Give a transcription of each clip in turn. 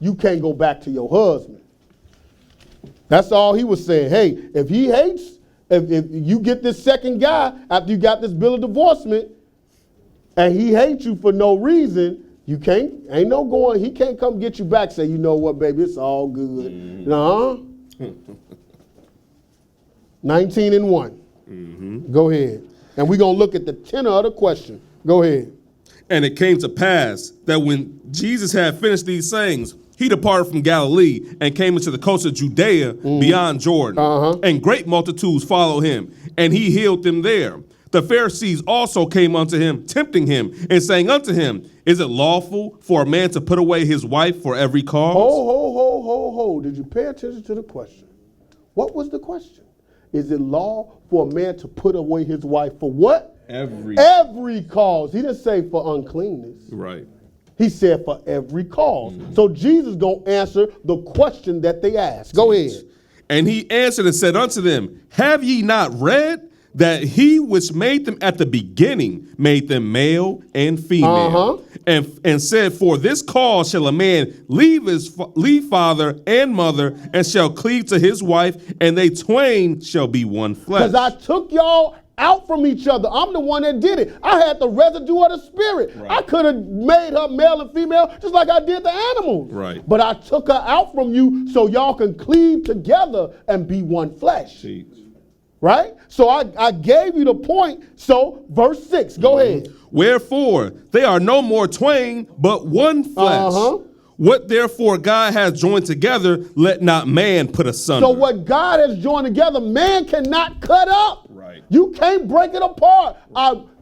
you can't go back to your husband. That's all he was saying. Hey, if he hates, if you get this second guy after you got this bill of divorcement, and he hates you for no reason, you can't, ain't no going, he can't come get you back, say, you know what, baby, it's all good. Nuh-uh. 19:1. Go ahead. And we're going to look at the tenor of the question. Go ahead. And it came to pass that when Jesus had finished these sayings, he departed from Galilee and came into the coast of Judea beyond Jordan. And great multitudes followed him, and he healed them there. The Pharisees also came unto him, tempting him, and saying unto him, is it lawful for a man to put away his wife for every cause? Ho. Did you pay attention to the question? What was the question? Is it law for a man to put away his wife for what? Every cause. He didn't say for uncleanness. Right. He said for every cause. So Jesus going to answer the question that they asked. Go ahead. And he answered and said unto them, have ye not read that he which made them at the beginning made them male and female, and said, for this cause shall a man leave father and mother, and shall cleave to his wife, and they twain shall be one flesh. Because I took y'all out from each other. I'm the one that did it. I had the residue of the spirit. Right. I could have made her male and female just like I did the animals. Right. But I took her out from you so y'all can cleave together and be one flesh. Jeez. Right? So I gave you the point. So verse 6, go ahead. Wherefore they are no more twain, but one flesh. What therefore God has joined together, let not man put asunder. So what God has joined together, man cannot cut up. Right. You can't break it apart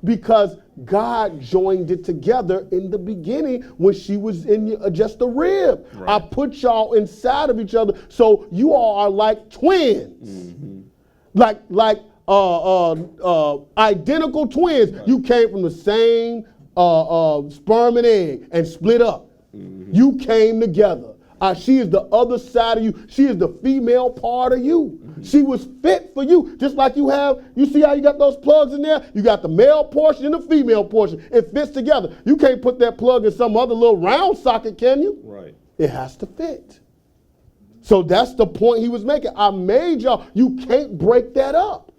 because God joined it together in the beginning when she was in just a rib. Right. I put y'all inside of each other, so you all are like twins. Like identical twins. Right. You came from the same sperm and egg and split up. You came together. She is the other side of you. She is the female part of you. She was fit for you. Just like you see how you got those plugs in there? You got the male portion and the female portion. It fits together. You can't put that plug in some other little round socket, can you? Right. It has to fit. So that's the point he was making. I made y'all. You can't break that up.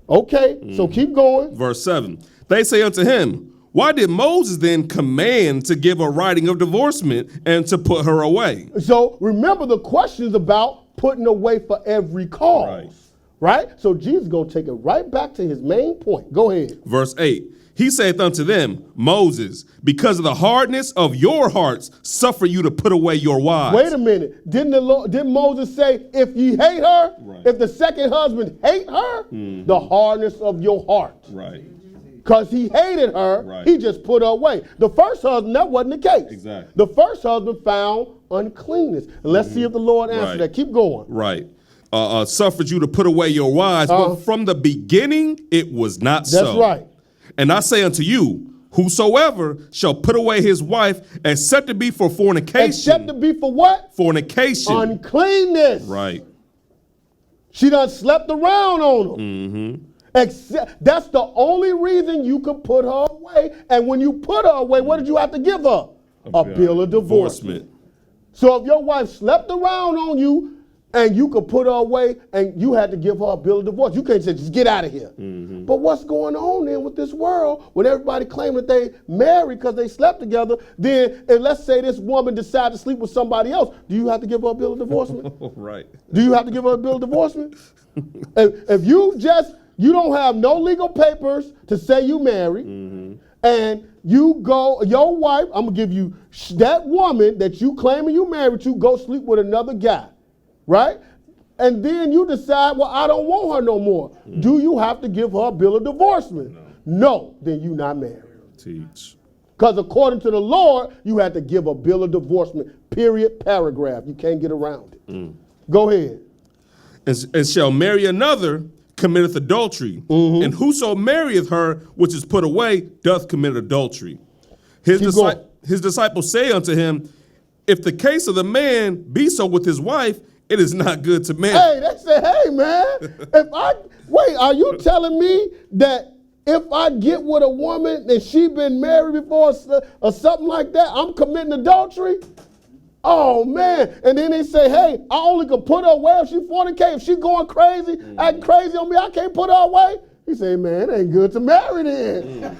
Okay, so keep going. Verse 7. They say unto him, why did Moses then command to give a writing of divorcement and to put her away? So remember the questions about putting away for every cause. Right? So Jesus is going to take it right back to his main point. Go ahead. Verse 8. He saith unto them, Moses, because of the hardness of your hearts, suffer you to put away your wives. Wait a minute. Didn't Moses say, if ye hate her, if the second husband hate her, the hardness of your heart. Right. Because he hated her, he just put her away. The first husband, that wasn't the case. Exactly. The first husband found uncleanness. And let's see if the Lord answered that. Keep going. Right. Suffered you to put away your wives, but from the beginning it was not so. That's right. And I say unto you, whosoever shall put away his wife, except to be for fornication. Except to be for what? Fornication. Uncleanness. Right. She done slept around on him. That's the only reason you could put her away. And when you put her away, what did you have to give her? A bill of divorcement. So if your wife slept around on you and you could put her away and you had to give her a bill of divorce, you can't say, just get out of here. But what's going on then with this world when everybody claiming that they married because they slept together, then and let's say this woman decided to sleep with somebody else, do you have to give her a bill of divorcement? Right. Do you have to give her a bill of divorcement? If you don't have no legal papers to say you married, and you go, your wife, I'm going to give you that woman that you claiming you married to, go sleep with another guy, right? And then you decide, well, I don't want her no more. Do you have to give her a bill of divorcement? No, then you're not married. Teach. Because according to the Lord, you have to give a bill of divorcement, period, paragraph. You can't get around it. Go ahead. And shall marry another, committeth adultery, and whoso marrieth her which is put away doth commit adultery. His disciples say unto him, if the case of the man be so with his wife, it is not good to marry. Hey, they say, hey man, are you telling me that if I get with a woman and she been married before or something like that, I'm committing adultery? Oh, man. And then they say, hey, I only could put her away if she fornicates. If she going crazy, acting crazy on me, I can't put her away. He say, man, it ain't good to marry then.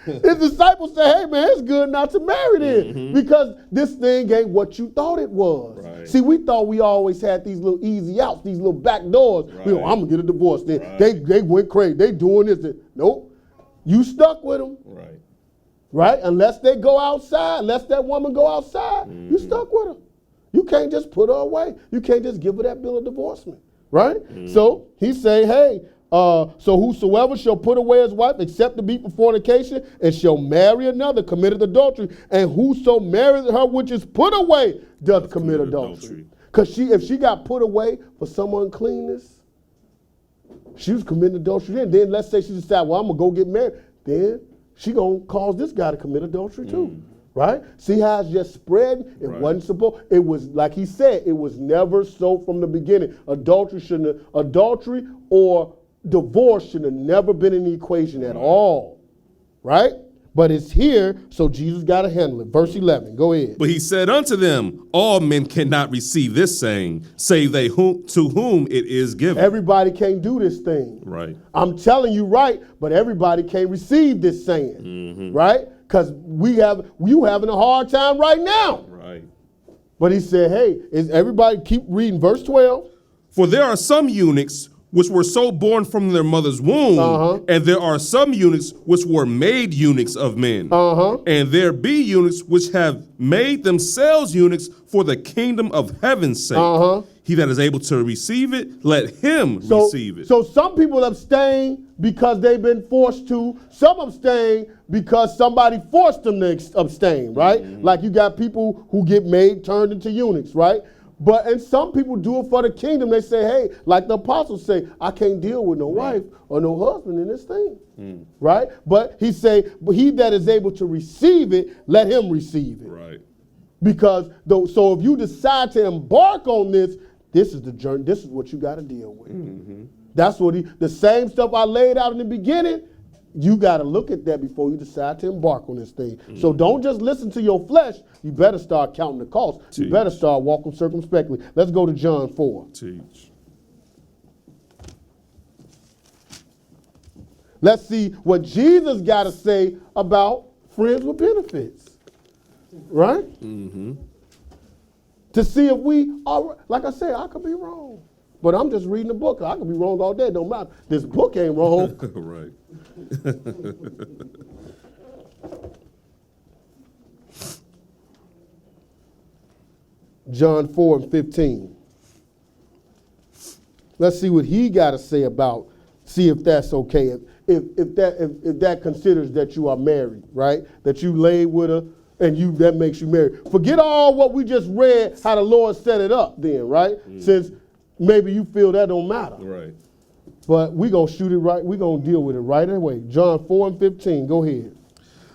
His disciples say, hey, man, it's good not to marry then because this thing ain't what you thought it was. Right. See, we thought we always had these little easy outs, these little back doors. Right. We go, I'm going to get a divorce then. Right. They went crazy. They doing this. Nope. You stuck with them. Right. Right? Unless they go outside, unless that woman go outside, you stuck with her. You can't just put her away. You can't just give her that bill of divorcement. Right? So he say, hey, so whosoever shall put away his wife except to be for fornication and shall marry another committeth adultery. And whoso married her which is put away doth commit adultery. Because if she got put away for some uncleanness, she was committing adultery then let's say she decided, well, I'm going to go get married. Then she going to cause this guy to commit adultery too. Right? See how it's just spread? It wasn't supposed. It was, like he said, it was never so from the beginning. Adultery or divorce should have never been in the equation at all. Right? But it's here, so Jesus got to handle it. Verse 11, go ahead. But he said unto them, all men cannot receive this saying, save they to whom it is given. Everybody can't do this thing. Right. I'm telling you right, but everybody can't receive this saying. Right? Because you having a hard time right now. Right. But he said, hey, everybody keep reading verse 12. For there are some eunuchs which were so born from their mother's womb, and there are some eunuchs which were made eunuchs of men. And there be eunuchs which have made themselves eunuchs for the kingdom of heaven's sake. He that is able to receive it, let him receive it. So some people abstain because they've been forced to. Some abstain because somebody forced them to abstain, right? Like you got people who get turned into eunuchs, right? And some people do it for the kingdom. They say, hey, like the apostles say, I can't deal with no wife or no husband in this thing, right? But he say, but he that is able to receive it, let him receive it. Right. Because, so if you decide to embark on this, this is the journey. This is what you got to deal with. That's what the same stuff I laid out in the beginning, you got to look at that before you decide to embark on this thing. So don't just listen to your flesh. You better start counting the cost. Teach. You better start walking circumspectly. Let's go to John 4. Teach. Let's see what Jesus got to say about friends with benefits. Right? To see if we are, like I said, I could be wrong. But I'm just reading the book. I could be wrong all day. Don't matter. This book ain't wrong. Right. John 4:15. Let's see what he got to say about, see if that's okay. If that considers that you are married, right? That you lay with her and that makes you married. Forget all what we just read, how the Lord set it up then, right? Since maybe you feel that don't matter. Right. But we're going to shoot it right. We're going to deal with it right away. John 4:15. Go ahead.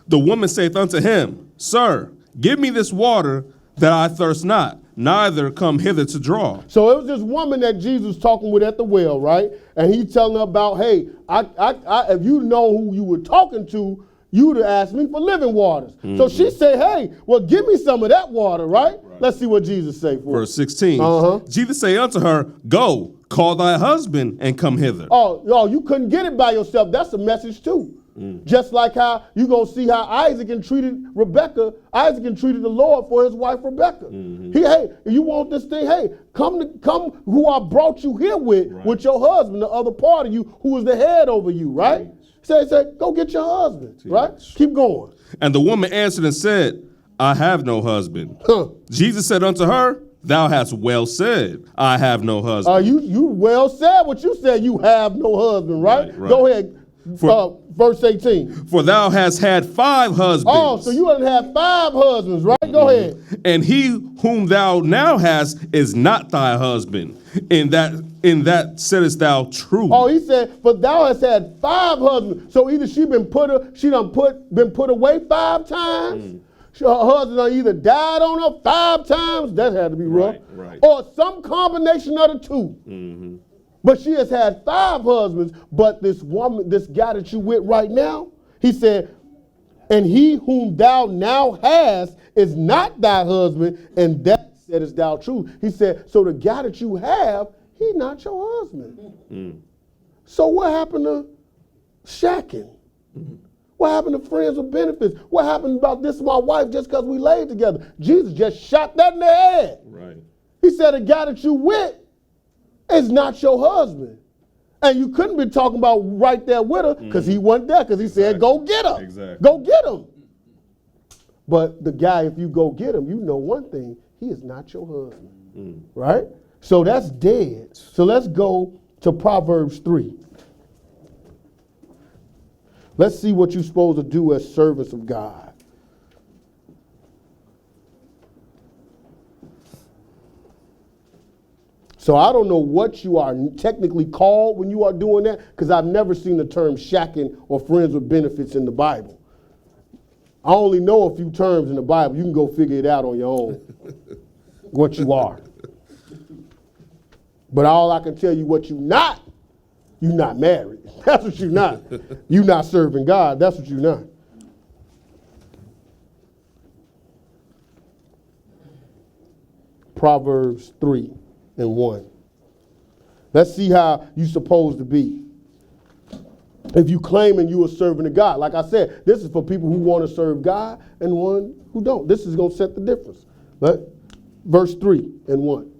The woman saith unto him, Sir, give me this water that I thirst not, neither come hither to draw. So it was this woman that Jesus was talking with at the well, right? And he telling her about, hey, if you know who you were talking to, you'd have asked me for living waters. So she said, hey, well, give me some of that water, right? Let's see what Jesus say for Verse 16. Jesus say unto her, Go, call thy husband and come hither. Oh, you couldn't get it by yourself. That's a message too. Just like how you gonna see how Isaac entreated Rebekah. Isaac entreated the Lord for his wife Rebekah. Hey, you want this thing? Hey, come who I brought you here with your husband, the other part of you who is the head over you, right? Say, go get your husband, right? Keep going. And the woman answered and said, I have no husband. Jesus said unto her, Thou hast well said, I have no husband. You well said what you said, you have no husband, right? Go ahead. Verse 18. For thou hast had 5 husbands. Oh, so you done had 5 husbands, right? Go ahead. And he whom thou now hast is not thy husband. In that saidest thou truly. Oh, he said, but thou hast had 5 husbands. So either she been put away 5 times. Her husband done either died on her 5 times. That had to be rough. Right. Or some combination of the two. But she has had 5 husbands, but this guy that you with right now, he said, and he whom thou now hast is not thy husband, and that saidest thou truth. He said, so the guy that you have, he's not your husband. So what happened to shacking? What happened to friends with benefits? What happened about this is my wife just because we laid together? Jesus just shot that in the head. Right. He said the guy that you with is not your husband. And you couldn't be talking about right there with her because he wasn't there because he said, go get her. Exactly. Go get him. But the guy, if you go get him, you know one thing, he is not your husband. Right? So that's dead. So let's go to Proverbs 3. Let's see what you're supposed to do as servants of God. So I don't know what you are technically called when you are doing that, because I've never seen the term shacking or friends with benefits in the Bible. I only know a few terms in the Bible. You can go figure it out on your own, what you are. But all I can tell you what you're not married. That's what you're not. You're not serving God. That's what you're not. Proverbs 3:1. Let's see how you're supposed to be. If you claiming you are serving to God. Like I said, this is for people who want to serve God and one who don't. This is going to set the difference. But verse 3:1.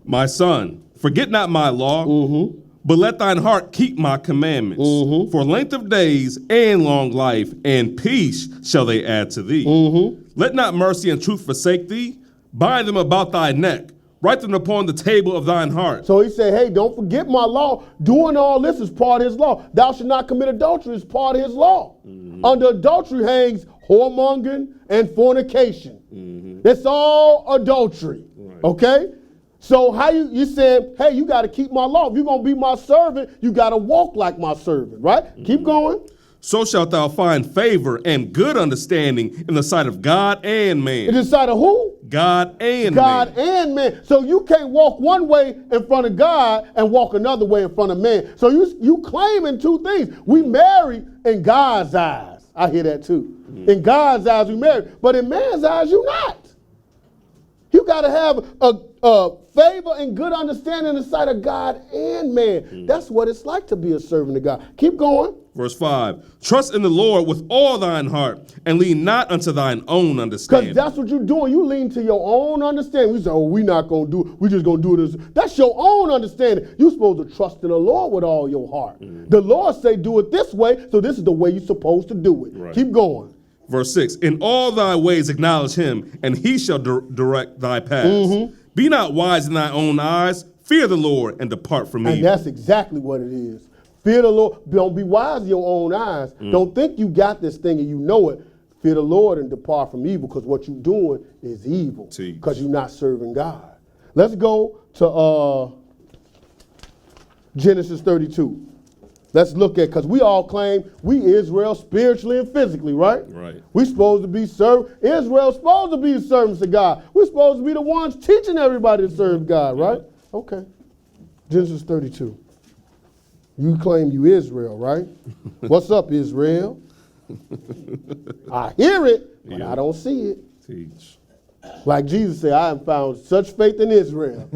My son, forget not my law, but let thine heart keep my commandments. For length of days and long life and peace shall they add to thee. Let not mercy and truth forsake thee. Bind them about thy neck. Write them upon the table of thine heart. So he said, hey, don't forget my law. Doing all this is part of his law. Thou shalt not commit adultery is part of his law. Under adultery hangs whoremongering and fornication. That's all adultery. Right. Okay? So how you said, hey, you got to keep my law. If you're going to be my servant, you got to walk like my servant, right? Keep going. So shalt thou find favor and good understanding in the sight of God and man. In the sight of who? God and God man. and man. So you can't walk one way in front of God and walk another way in front of man. So you claiming two things. We married in God's eyes. I hear that too. In God's eyes we married, but in man's eyes you not. You got to have a favor and good understanding in the sight of God and man. That's what it's like to be a servant of God. Keep going. Verse 5, trust in the Lord with all thine heart, and lean not unto thine own understanding. Because that's what you're doing. You lean to your own understanding. We say, oh, we're not going to do it. We're just going to do this. That's your own understanding. You're supposed to trust in the Lord with all your heart. The Lord say do it this way, so this is the way you're supposed to do it. Right. Keep going. Verse 6, in all thy ways acknowledge him, and he shall direct thy paths. Be not wise in thy own eyes. Fear the Lord and depart from evil. And that's exactly what it is. Fear the Lord. Don't be wise in your own eyes. Don't think you got this thing and you know it. Fear the Lord and depart from evil, because what you're doing is evil. Because you're not serving God. Let's go to Genesis 32. Let's look at, because we all claim we Israel spiritually and physically, right? Right. We're supposed to be Israel's supposed to be servants of God. We're supposed to be the ones teaching everybody to serve God, right? Okay. Genesis 32. You claim you Israel, right? What's up, Israel? I hear it, but I don't see it. Teach. Like Jesus said, I have found such faith in Israel.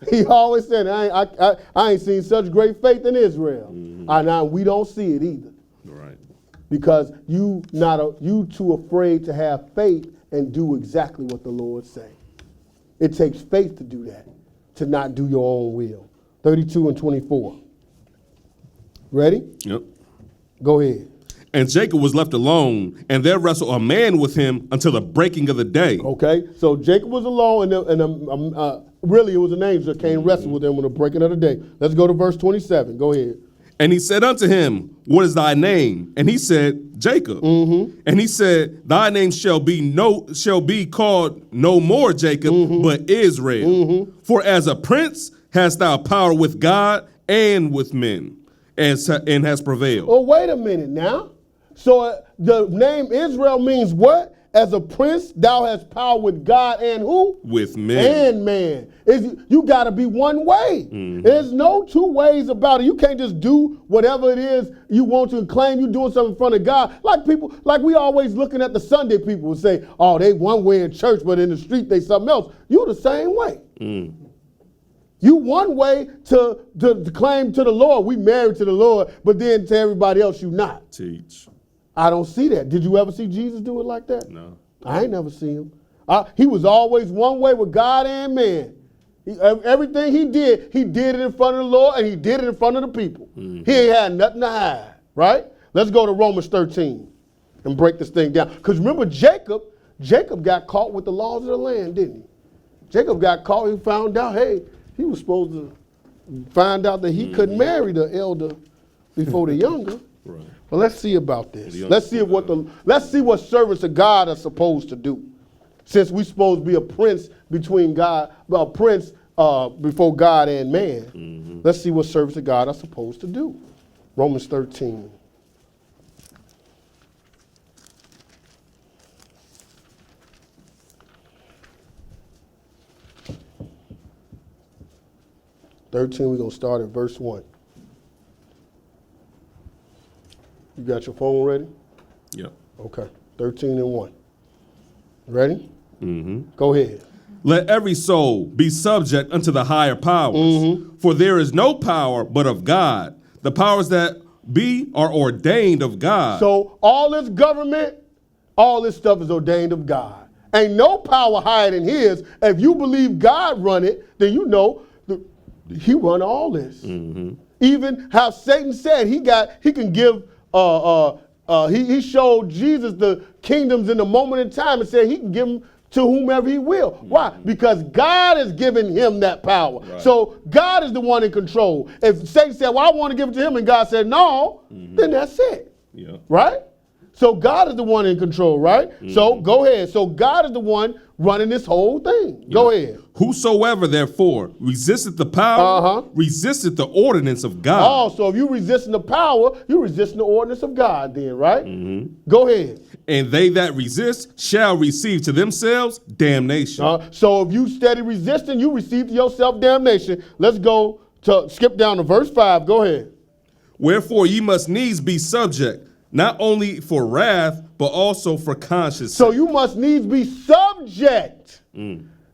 He always said, I ain't seen such great faith in Israel. Now we don't see it either. Right. Because you too afraid to have faith and do exactly what the Lord say. It takes faith to do that, to not do your own will. 32:24. Ready? Yep. Go ahead. And Jacob was left alone, and there wrestled a man with him until the breaking of the day. Okay, so Jacob was alone, and really it was an angel that came and wrestled with him on the breaking of the day. Let's go to verse 27. Go ahead. And he said unto him, what is thy name? And he said, Jacob. And he said, thy name shall be called no more Jacob, but Israel. For as a prince hast thou power with God and with men, and has prevailed. Oh, wait a minute now. So the name Israel means what? as a prince, thou hast power with God and who? With men. And man. You got to be one way. There's no two ways about it. You can't just do whatever it is you want to and claim you're doing something in front of God. Like we always looking at the Sunday people and say, oh, they one way in church, but in the street they something else. You're the same way. You one way to claim to the Lord, we married to the Lord, but then to everybody else you not. Teach. I don't see that. Did you ever see Jesus do it like that? No. I ain't never seen him. He was always one way with God and man. Everything he did it in front of the Lord and he did it in front of the people. He ain't had nothing to hide, right? Let's go to Romans 13 and break this thing down. Because remember Jacob got caught with the laws of the land, didn't he? Jacob got caught. He found out, hey, he was supposed to find out that he couldn't marry the elder before the younger. Right. Well, let's see about this. Let's see what servants of God are supposed to do. Since we're supposed to be a prince before God and man. Let's see what servants of God are supposed to do. Romans 13. We're going to start at verse 1. You got your phone ready? Yep. Okay. 13 and 1. Ready? Go ahead. Let every soul be subject unto the higher powers, for there is no power but of God. The powers that be are ordained of God. So all this government, all this stuff is ordained of God. Ain't no power higher than his. If you believe God run it, then you know he run all this. Even how Satan said he can give he showed Jesus the kingdoms in a moment in time and said he can give them to whomever he will. Why? Because God has given him that power. Right. So God is the one in control. If Satan said, well, I want to give it to him, and God said no, then that's it. Yeah. Right? So God is the one in control, right? So go ahead. So God is the one running this whole thing. Go ahead. Whosoever, therefore, resisteth the power, resisteth the ordinance of God. Oh, so if you resisting the power, you resisting the ordinance of God then, right? Go ahead. And they that resist shall receive to themselves damnation. So if you steady resisting, you receive to yourself damnation. Let's go to skip down to verse 5. Go ahead. Wherefore ye must needs be subject, not only for wrath, but also for conscience. So you must needs be subject.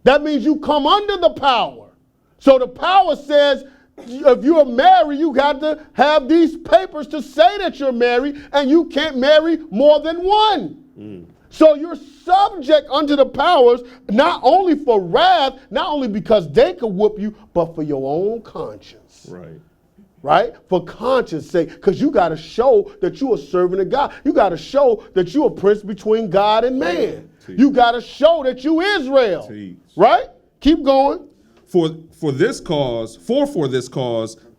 That means you come under the power. So the power says, if you're married, you got to have these papers to say that you're married, and you can't marry more than one. So you're subject unto the powers, not only for wrath, not only because they could whoop you, but for your own conscience. Right. Right? For conscience sake, because you got to show that you're a servant of God. You got to show that you're a prince between God and man. You got to show that you Israel. Right? Keep going. For this cause,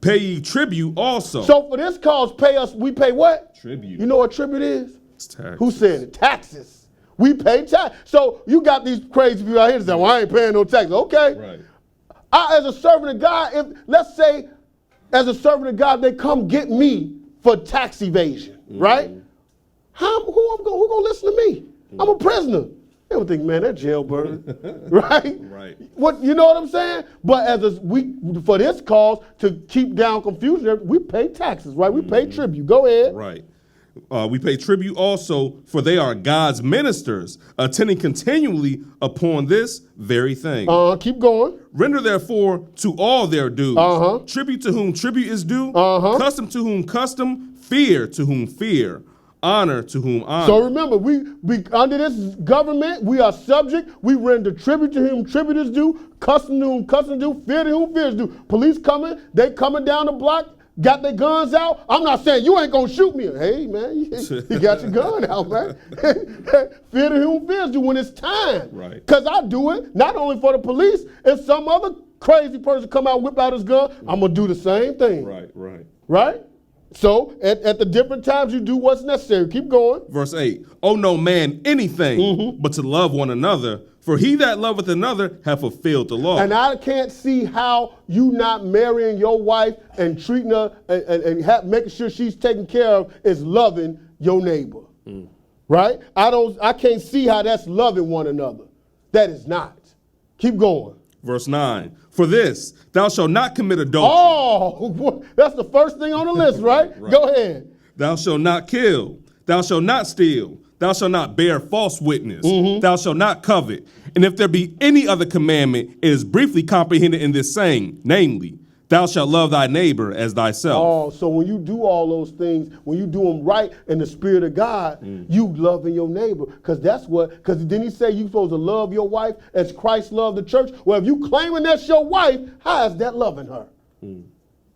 pay ye tribute also. So for this cause, we pay what? Tribute. You know what tribute is? It's taxes. Who said it? Taxes. We pay tax. So you got these crazy people out here that say, well, I ain't paying no taxes. Okay. Right. As a servant of God, let's say, as a servant of God, they come get me for tax evasion, right? Who gonna listen to me? I'm a prisoner. They would think, man, that jailbird, right? Right. What, you know what I'm saying? But for this cause, to keep down confusion, we pay taxes, right? We pay tribute. Go ahead. Right. We pay tribute also, for they are God's ministers, attending continually upon this very thing. Keep going. Render therefore to all their dues. Tribute to whom tribute is due. Custom to whom custom. Fear to whom fear. Honor to whom honor. So remember, we under this government, we are subject. We render tribute to whom tribute is due. Custom to whom custom is due. Fear to whom fear is due. Police coming, they coming down the block. Got their guns out. I'm not saying you ain't gonna shoot me. Hey man, you got your gun out, man. Fear to whom fears do when it's time. Right. Because I do it not only for the police. If some other crazy person come out and whip out his gun, I'm gonna do the same thing. Right. So at the different times you do what's necessary. Keep going. Verse 8. Owe no man anything but to love one another. For he that loveth another hath fulfilled the law. And I can't see how you not marrying your wife and treating her and making sure she's taken care of is loving your neighbor. right? I can't see how that's loving one another. That is not. Keep going. Verse 9. For this, thou shalt not commit adultery. Oh, that's the first thing on the list, right? Right. Go ahead. Thou shalt not kill. Thou shalt not steal. Thou shalt not bear false witness. Thou shalt not covet. And if there be any other commandment, it is briefly comprehended in this saying, namely, thou shalt love thy neighbor as thyself. Oh, so when you do all those things, when you do them right in the spirit of God, you loving your neighbor. Because didn't he say you supposed to love your wife as Christ loved the church? Well, if you claiming that's your wife, how is that loving her?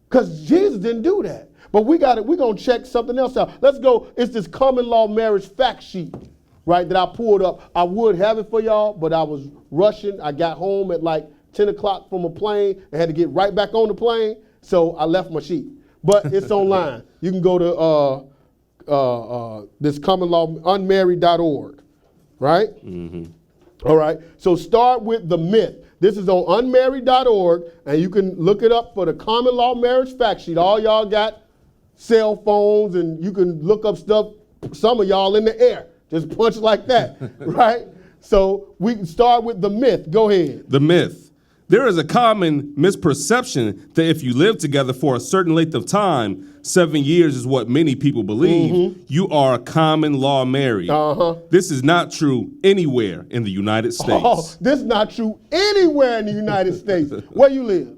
Because Jesus didn't do that. But we're going to check something else out. Let's go. It's this common law marriage fact sheet, right, that I pulled up. I would have it for y'all, but I was rushing. I got home at like 10 o'clock from a plane and had to get right back on the plane, so I left my sheet. But it's online. You can go to this common law unmarried.org, right? All right. So start with the myth. This is on unmarried.org, and you can look it up for the common law marriage fact sheet. All y'all got cell phones, and you can look up stuff, some of y'all in the air. Just punch like that, right? So we can start with the myth. Go ahead. The myth. There is a common misperception that if you live together for a certain length of time, 7 years is what many people believe, you are a common law married. This is not true anywhere in the United States. Oh, this is not true anywhere in the United States. Where you live?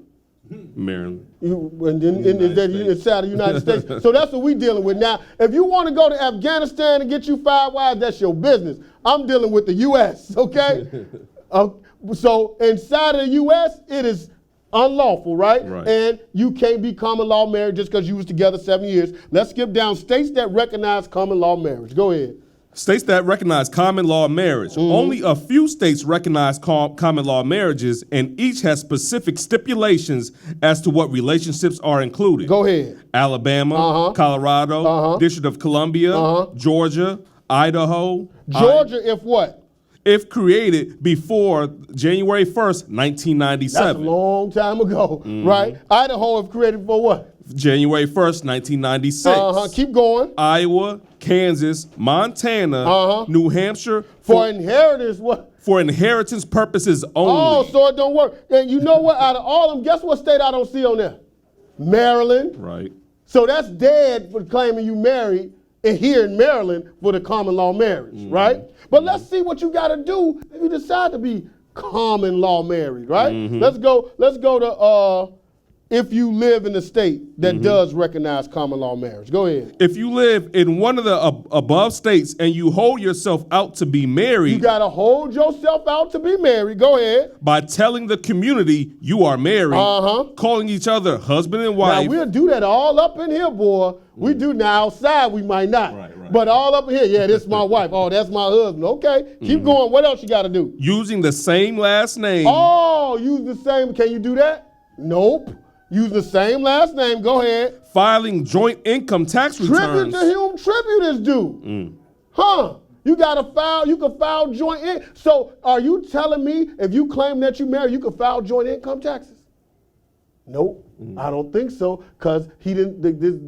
Maryland. Inside the United States. So that's what we're dealing with now. If you want to go to Afghanistan and get you 5 wives, that's your business. I'm dealing with the U.S., okay? So inside of the U.S., it is unlawful, right? And you can't be common law married just because you was together 7 years. Let's skip down. States that recognize common law marriage. Go ahead. States that recognize common law marriage. Only a few states recognize common law marriages, and each has specific stipulations as to what relationships are included. Go ahead. Alabama, Colorado, District of Columbia, Georgia, Idaho. Georgia, if what? If created before January 1st, 1997. That's a long time ago, right? Idaho, if created for what? January 1st, 1996. Keep going. Iowa, Kansas, Montana, New Hampshire. For inheritance, what? For inheritance purposes only. Oh, so it don't work. And you know what? Out of all of them, guess what state I don't see on there? Maryland. Right. So that's dead for claiming you married here in Maryland for the common law marriage, right? But let's see what you got to do if you decide to be common law married, right? Let's go to if you live in a state that does recognize common law marriage. Go ahead. If you live in one of the above states and you hold yourself out to be married. You got to hold yourself out to be married. Go ahead. By telling the community you are married, calling each other husband and wife. Now, we'll do that all up in here, boy. We do now. Outside, we might not. Right. But all up in here, yeah, this is my wife. Oh, that's my husband. Okay, keep going. What else you got to do? Using the same last name. Oh, use the same. Can you do that? Nope. Use the same last name. Go ahead. Filing joint income tax returns. Tribute to whom tribute is due. You gotta file. You can file joint income. So, are you telling me if you claim that you married, you can file joint income taxes? Nope. I don't think so, because he didn't.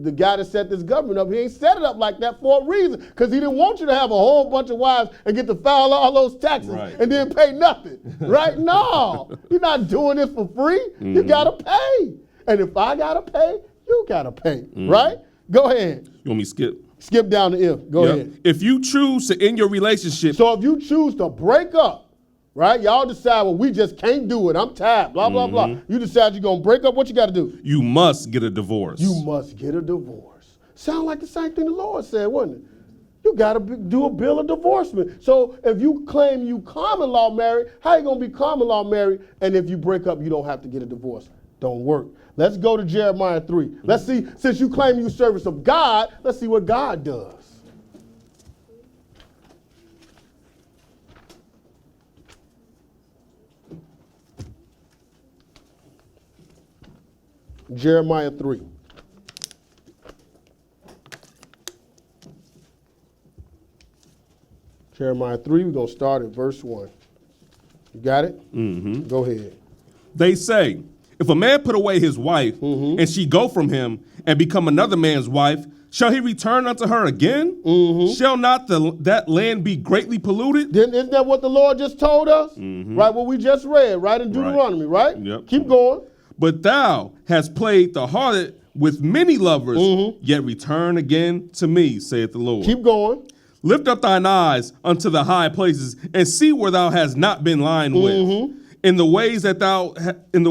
The guy that set this government up, he ain't set it up like that for a reason, because he didn't want you to have a whole bunch of wives and get to file all those taxes and then pay nothing, right? No, you're not doing this for free. You gotta pay, and if I gotta pay, you gotta pay, right? Go ahead. You want me to skip? Skip down to if. Go ahead. If you choose to end your relationship. So if you choose to break up. Right? Y'all decide, well, we just can't do it. I'm tired, blah, blah, blah. You decide you're going to break up. What you got to do? You must get a divorce. You must get a divorce. Sound like the same thing the Lord said, wasn't it? You got to do a bill of divorcement. So if you claim you common law married, how you going to be common law married? And if you break up, you don't have to get a divorce. Don't work. Let's go to Jeremiah 3. Let's see, since you claim you service of God, let's see what God does. Jeremiah 3. Jeremiah 3, we're going to start at verse 1. You got it? Go ahead. They say, If a man put away his wife, and she go from him, and become another man's wife, shall he return unto her again? Shall not that land be greatly polluted? Isn't that what the Lord just told us? Right, what we just read, right, in Deuteronomy, right? Yep. Keep going. But thou hast played the harlot with many lovers, yet return again to me, saith the Lord. Keep going. Lift up thine eyes unto the high places, and see where thou hast not been lying with. In the ways that thou in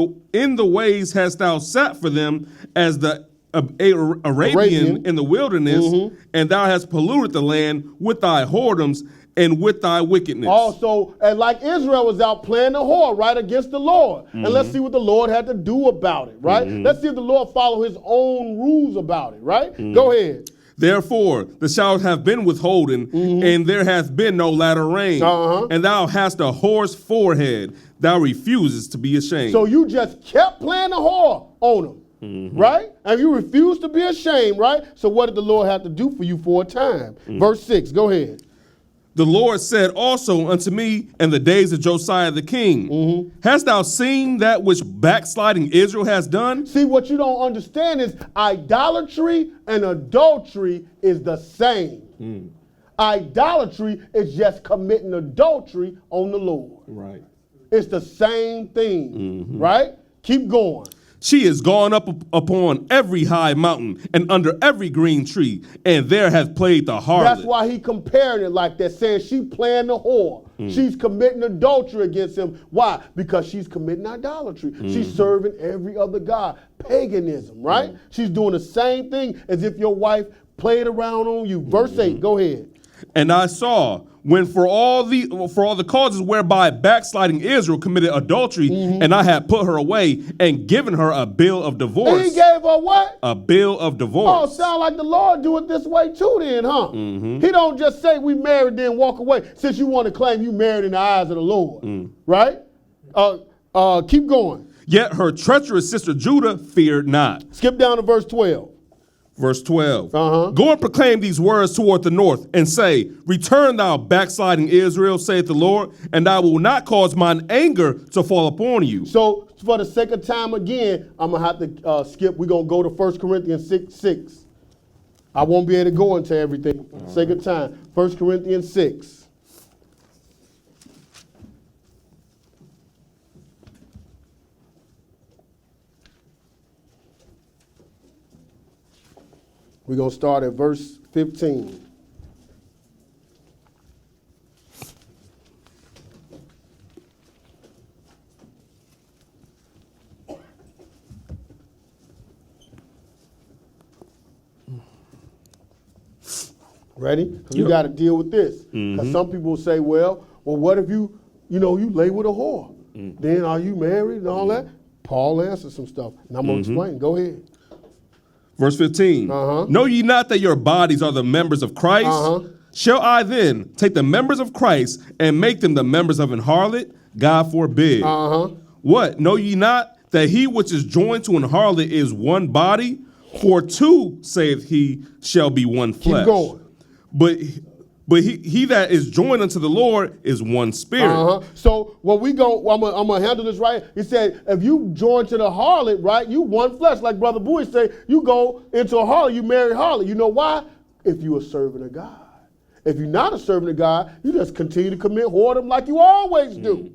the ways hast thou sat for them as the Arabian in the wilderness, and thou hast polluted the land with thy whoredoms and with thy wickedness. Also, and like Israel was out playing the whore, right, against the Lord. And let's see what the Lord had to do about it, right? Let's see if the Lord follow his own rules about it, right? Go ahead. Therefore, the showers have been withholden, and there hath been no latter rain. And thou hast a whore's forehead. Thou refusest to be ashamed. So you just kept playing the whore on him, right? And you refused to be ashamed, right? So what did the Lord have to do for you for a time? Verse 6, go ahead. The Lord said also unto me in the days of Josiah the king, hast thou seen that which backsliding Israel has done? See, what you don't understand is idolatry and adultery is the same. Idolatry is just committing adultery on the Lord. Right. It's the same thing, right? Keep going. She is gone up upon every high mountain and under every green tree, and there hath played the harlot. That's why he compared it like that, saying she playing the whore. She's committing adultery against him. Why? Because she's committing idolatry. She's serving every other god. Paganism, right? She's doing the same thing as if your wife played around on you. Verse 8, go ahead. And I saw when for all the causes whereby backsliding Israel committed adultery, and I had put her away and given her a bill of divorce. And he gave her what? A bill of divorce. Oh, sound like the Lord do it this way too then, huh? He don't just say we married then walk away since you want to claim you married in the eyes of the Lord, right? Keep going. Yet her treacherous sister Judah feared not. Skip down to verse 12. Verse 12. Go and proclaim these words toward the north and say, return thou backsliding Israel, saith the Lord, and I will not cause mine anger to fall upon you. So for the sake of time again, I'm going to have to skip. We're going to go to 1 Corinthians 6. I won't be able to go into everything for the sake of time. 1 Corinthians 6. We're going to start at verse 15. Ready? Because we got to deal with this. Because some people will say, well, what if you lay with a whore? Then are you married and all that? Paul answered some stuff. And I'm going to explain. Go ahead. Verse 15. Know ye not that your bodies are the members of Christ? Shall I then take the members of Christ and make them the members of an harlot? God forbid. What? Know ye not that he which is joined to an harlot is one body? For two, saith he, shall be one flesh. Keep going. But he that is joined unto the Lord is one spirit. So when we go, I'm gonna handle this right. He said, if you join to the harlot, right, you one flesh. Like Brother Bowie say, you go into a harlot, you marry harlot. You know why? If you a servant of God. If you're not a servant of God, you just continue to commit whoredom like you always do.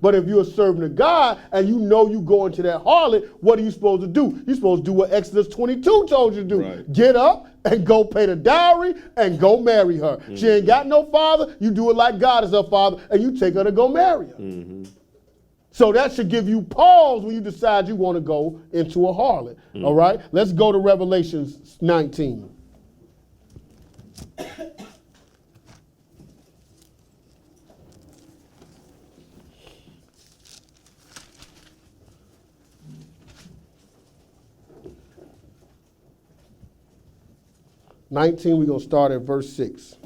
But if you're a servant of God and you know you go into that harlot, what are you supposed to do? You're supposed to do what Exodus 22 told you to do. Right. Get up and go pay the dowry and go marry her. She ain't got no father. You do it like God is her father, and you take her to go marry her. So that should give you pause when you decide you want to go into a harlot. All right? Let's go to Revelation 19. We're going to start at verse 6.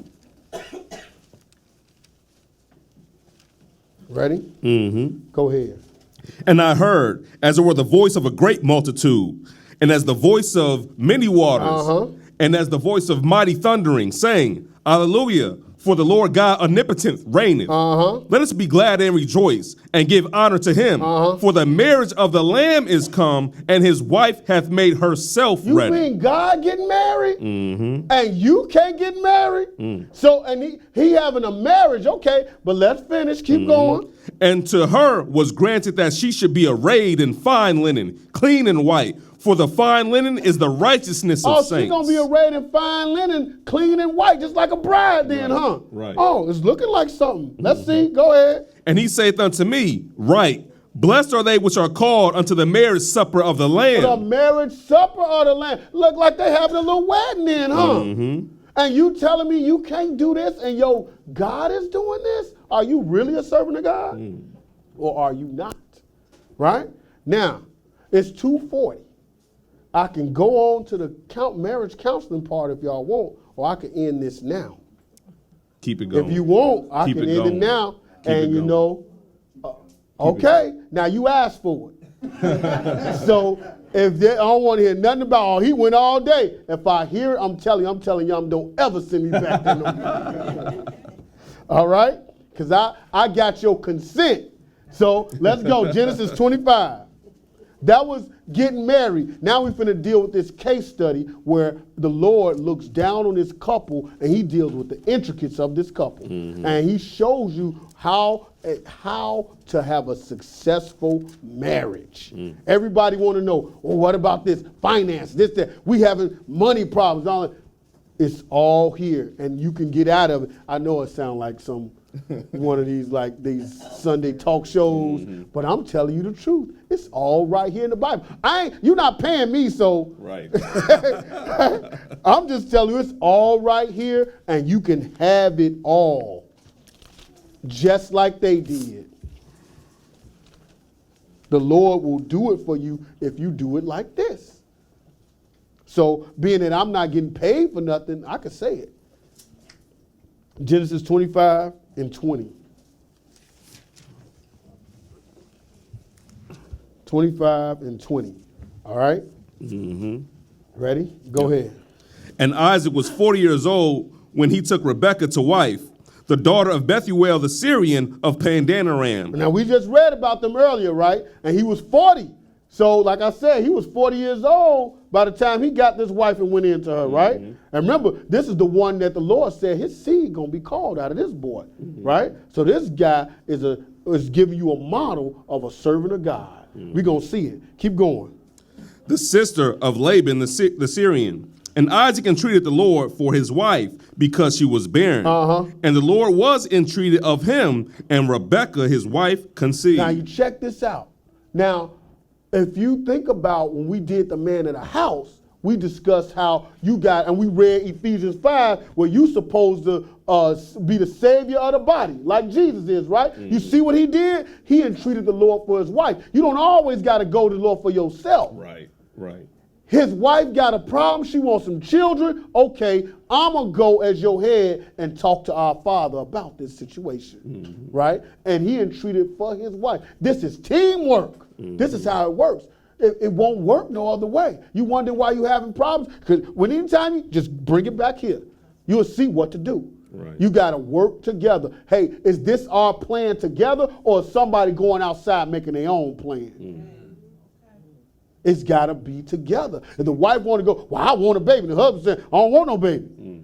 Ready? Go ahead. And I heard, as it were the voice of a great multitude, and as the voice of many waters, and as the voice of mighty thundering, saying, Alleluia, For the Lord God omnipotent reigneth. Let us be glad and rejoice, and give honor to him. For the marriage of the Lamb is come, and his wife hath made herself ready. You mean God getting married? And you can't get married? So, and he having a marriage, okay, but let's finish, keep going. And to her was granted that she should be arrayed in fine linen, clean and white. For the fine linen is the righteousness of saints. Oh, she's going to be arrayed in fine linen, clean and white, just like a bride then, huh? Right. Oh, it's looking like something. Let's see. Go ahead. And he saith unto me, right, blessed are they which are called unto the marriage supper of the Lamb. The marriage supper of the Lamb. Look like they having a little wedding then, huh? And you telling me you can't do this and your God is doing this? Are you really a servant of God? Or are you not? Right? Now, it's 2:40. I can go on to the marriage counseling part if y'all want, or I can end this now. Keep it going. If you want, I can end it now. And you know, okay, now you asked for it. So if I don't want to hear nothing about, oh, he went all day. If I hear it, I'm telling y'all, don't ever send me back there no more. All right? Because I got your consent. So let's go. Genesis 25. That was getting married. Now we're finna deal with this case study where the Lord looks down on this couple and he deals with the intricacies of this couple. And he shows you how to have a successful marriage. Everybody want to know, well, what about this? Finance, this, that. We having money problems. All that. It's all here and you can get out of it. I know it sounds like one of these like these Sunday talk shows, but I'm telling you the truth. It's all right here in the Bible. You're not paying me, so right. I'm just telling you it's all right here, and you can have it all, just like they did. The Lord will do it for you if you do it like this. So, being that I'm not getting paid for nothing, I can say it. Genesis 25 and 20. 25 and 20. All right? Ready? Go ahead. And Isaac was 40 years old when he took Rebekah to wife, the daughter of Bethuel the Syrian of Pandanaram. Now, we just read about them earlier, right? And he was 40. So, like I said, he was 40 years old by the time he got this wife and went into her, right? And remember, this is the one that the Lord said his seed going to be called out of this boy, right? So this guy is giving you a model of a servant of God. We're going to see it. Keep going. The sister of Laban the Syrian. And Isaac entreated the Lord for his wife because she was barren. And the Lord was entreated of him, and Rebekah, his wife, conceived. Now, you check this out. Now, if you think about when we did the man in the house, we discussed how you got, and we read Ephesians 5, where you supposed to be the savior of the body, like Jesus is, right? You see what he did? He entreated the Lord for his wife. You don't always got to go to the Lord for yourself. Right. His wife got a problem. She wants some children. Okay, I'm going to go as your head and talk to our Father about this situation, right? And he entreated for his wife. This is teamwork. This is how it works. It won't work no other way. You wonder why you're having problems? Because anytime you just bring it back here, you'll see what to do. Right. You got to work together. Hey, is this our plan together, or is somebody going outside making their own plan? It's got to be together. If the wife want to go, well, I want a baby. The husband said, I don't want no baby.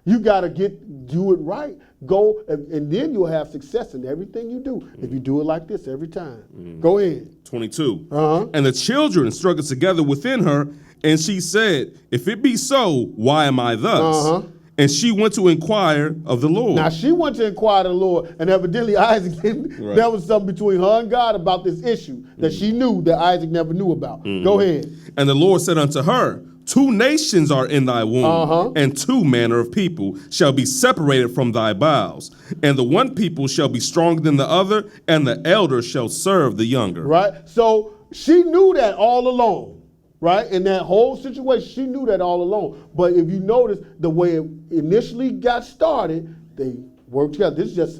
You got to do it right. Go, and then you'll have success in everything you do if you do it like this every time. Go ahead. 22. And the children struggled together within her, and she said, if it be so, why am I thus? And she went to inquire of the Lord. Now, she went to inquire of the Lord, and evidently Isaac, there was something between her and God about this issue that she knew that Isaac never knew about. Go ahead. And the Lord said unto her, 2 nations are in thy womb, and 2 manner of people shall be separated from thy bowels. And the one people shall be stronger than the other, and the elder shall serve the younger. Right? So she knew that all along. Right? In that whole situation, she knew that all along. But if you notice, the way it initially got started, they worked together. This is just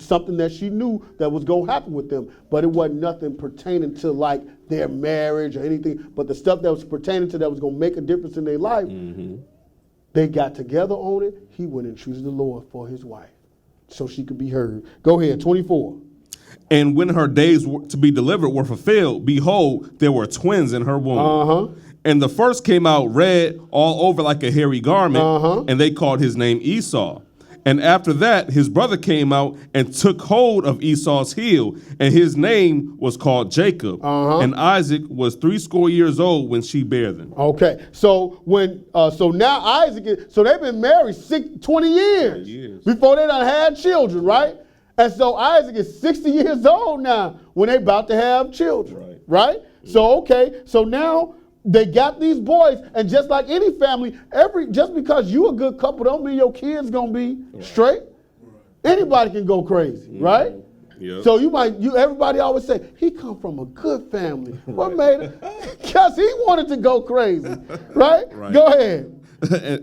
something that she knew that was going to happen with them. But it wasn't nothing pertaining to like their marriage or anything. But the stuff that was pertaining to that was going to make a difference in their life, They got together on it. He went and choose the Lord for his wife so she could be heard. Go ahead, 24. And when her days to be delivered were fulfilled, behold, there were twins in her womb. And the first came out red all over like a hairy garment, and they called his name Esau. And after that, his brother came out and took hold of Esau's heel, and his name was called Jacob. And Isaac was 80 years old when she bare them. Okay, so so now Isaac, so they've been married 20 years before they done had children, right? And so Isaac is 60 years old now when they about to have children, right? So, okay, so now they got these boys, and just like any family, just because you a good couple don't mean your kids gonna be straight. Anybody can go crazy, right? Yep. So everybody always say, he come from a good family. What made it? Because he wanted to go crazy, right? Go ahead.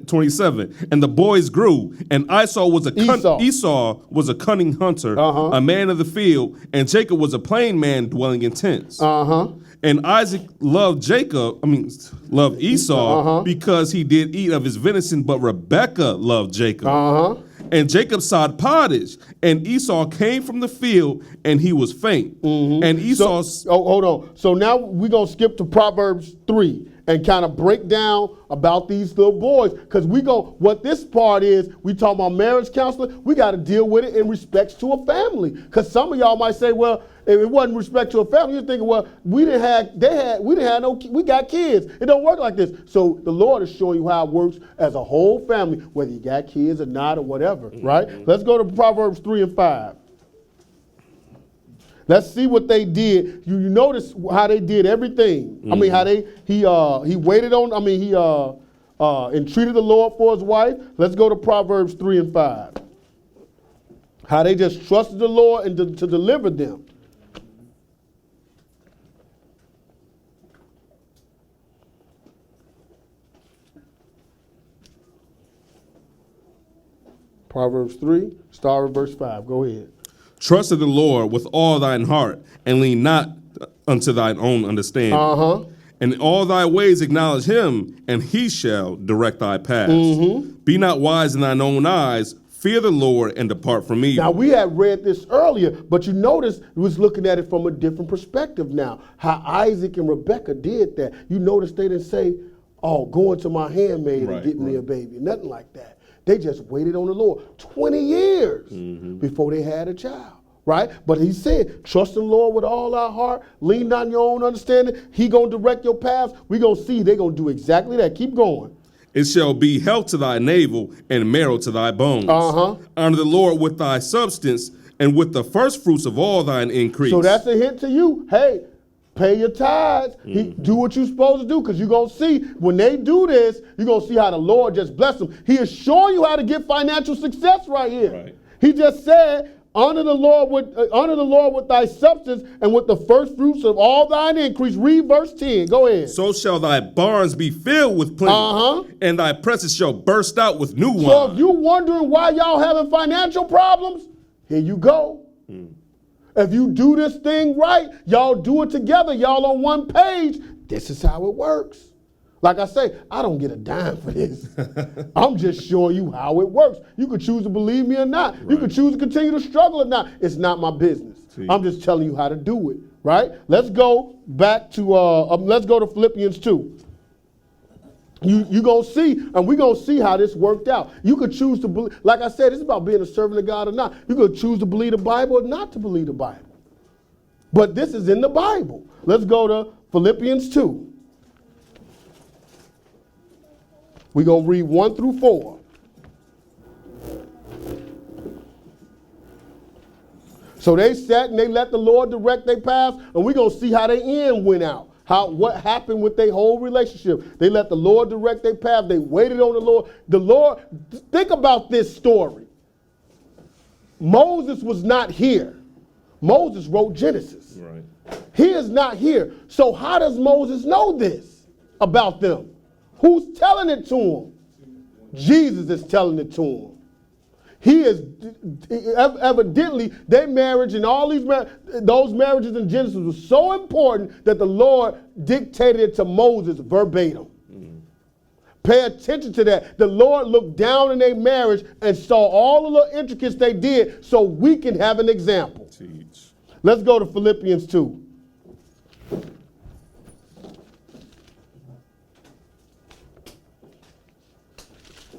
27. And the boys grew, and Esau was a cunning hunter, a man of the field, and Jacob was a plain man dwelling in tents. And Isaac loved Esau because he did eat of his venison, but Rebekah loved Jacob. And Jacob sowed pottage, and Esau came from the field, and he was faint. And Esau... hold on. So now we're going to skip to Proverbs 3 and kind of break down about these little boys. Because what this part is, we talk about marriage counseling, we got to deal with it in respects to a family. Because some of y'all might say, well, if it wasn't respect to a family, you're thinking, well, we got kids. It don't work like this. So the Lord is showing you how it works as a whole family, whether you got kids or not or whatever, right? Let's go to Proverbs 3 and 5. Let's see what they did. You notice how they did everything. I mean, how he waited on, he entreated the Lord for his wife. Let's go to Proverbs 3 and 5. How they just trusted the Lord and to deliver them. Proverbs 3, start with verse 5. Go ahead. Trust in the Lord with all thine heart, and lean not unto thine own understanding. And in all thy ways acknowledge him, and he shall direct thy paths. Be not wise in thine own eyes. Fear the Lord and depart from evil. Now, we had read this earlier, but you notice we was looking at it from a different perspective now. How Isaac and Rebekah did that. You notice they didn't say, oh, go into my handmaid and get me a baby. Nothing like that. They just waited on the Lord 20 years before they had a child, right? But he said, trust in the Lord with all our heart, lean not on your own understanding. He going to direct your paths. We're going to see they're going to do exactly that. Keep going. It shall be health to thy navel and marrow to thy bones. Honor the Lord with thy substance and with the first fruits of all thine increase. So that's a hint to you. Hey, pay your tithes. Do what you're supposed to do, because you're going to see when they do this, you're going to see how the Lord just bless them. He is showing you how to get financial success right here. He just said, honor the Lord with thy substance and with the first fruits of all thine increase. Read verse 10. Go ahead. So shall thy barns be filled with plenty, and thy presses shall burst out with new wine. So if you're wondering why y'all having financial problems, here you go. If you do this thing right, y'all do it together, y'all on one page, this is how it works. Like I say, I don't get a dime for this. I'm just showing you how it works. You could choose to believe me or not. You could choose to continue to struggle or not. It's not my business. I'm just telling you how to do it, right? Let's go back to, let's go to Philippians 2. You're going to see, and we're going to see how this worked out. You could choose to believe, like I said, it's about being a servant of God or not. You could choose to believe the Bible or not to believe the Bible. But this is in the Bible. Let's go to Philippians 2. We're going to read 1 through 4. So they sat and they let the Lord direct their paths, and we're going to see how their end went out. What happened with their whole relationship. They let the Lord direct their path. They waited on the Lord. The Lord, think about this story. Moses was not here. Moses wrote Genesis. He is not here. So how does Moses know this about them? Who's telling it to him? Jesus is telling it to him. He is evidently, their marriage and all those marriages in Genesis was so important that the Lord dictated it to Moses verbatim. Pay attention to that. The Lord looked down in their marriage and saw all the little intricacies they did so we can have an example. Teach. Let's go to Philippians 2.